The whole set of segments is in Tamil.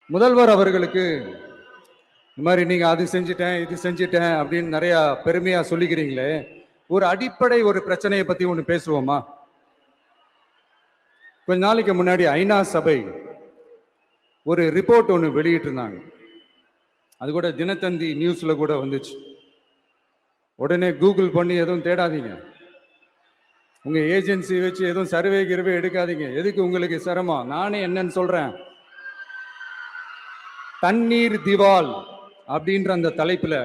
முதல்வர் அவர்களுக்கு இந்த மாதிரி நீங்க அது செஞ்சுட்டேன் இது செஞ்சுட்டேன் அப்படின்னு நிறைய பெருமையா சொல்லிக்கிறீங்களே, ஒரு அடிப்படை ஒரு பிரச்சனையை பத்தி ஒன்று பேசுவோமா? கொஞ்ச நாளைக்கு முன்னாடி ஐநா சபை ஒரு ரிப்போர்ட் ஒன்று வெளியிட்டிருந்தாங்க. அது கூட தினத்தந்தி நியூஸ்ல கூட வந்துச்சு. உடனே கூகுள் பண்ணி எதுவும் தேடாதீங்க, உங்க ஏஜென்சி வச்சு எதுவும் சர்வே கிர்வே எடுக்காதீங்க. எதுக்கு உங்களுக்கு சிரமம்? நானே என்னன்னு சொல்றேன். தண்ணீர் திவால் அப்படின்ற அந்த தலைப்புல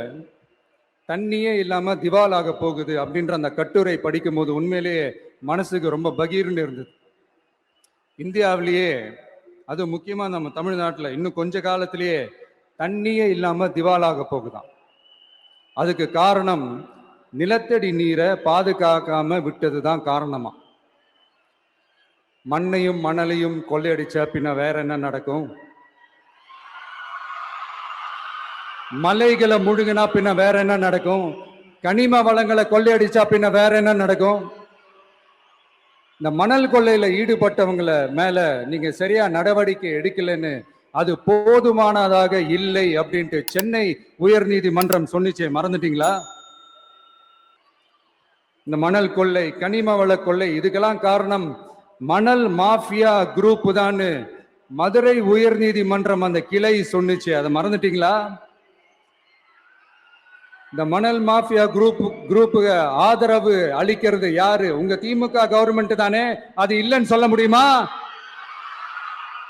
தண்ணியே இல்லாம திவால் ஆக போகுது அப்படின்ற அந்த கட்டுரை படிக்கும் போது உண்மையிலேயே மனசுக்கு ரொம்ப பகீர்னு இருந்தது. இந்தியாவிலேயே அது முக்கியமா நம்ம தமிழ்நாட்டில் இன்னும் கொஞ்ச காலத்திலேயே தண்ணியே இல்லாம திவாலாக போகுதான். அதுக்கு காரணம் நிலத்தடி நீரை பாதுகாக்காம விட்டதுதான் காரணமா. மண்ணையும் மணலையும் கொள்ளையடிச்சா பின்ன வேற என்ன நடக்கும்? மலைகளை முழுகினா பின்ன வேற என்ன நடக்கும்? கனிம வளங்களை கொள்ளையடிச்சா பின்ன வேற என்ன நடக்கும்? இந்த மணல் கொள்ளையில ஈடுபட்டவங்களை மேல நீங்க சரியா நடவடிக்கை எடுக்கலன்னு அது போதுமானதாக இல்லை அப்படின்ட்டு சென்னை உயர் நீதிமன்றம் சொன்னிச்சே, மறந்துட்டீங்களா? இந்த மணல் கொள்ளை, கனிம வள கொள்ளை, இதுக்கெல்லாம் காரணம் மணல் மாஃபியா குரூப் தான் மதுரை உயர் நீதிமன்றம் அந்த கிளை சொன்னிச்சு. அதை மறந்துட்டீங்களா? இந்த மணல் மாஃபியா குரூப்புக்கு ஆதரவு அளிக்கிறது யாரு? உங்க திமுக கவர்மெண்ட் தானே. அது இல்லைன்னு சொல்ல முடியுமா?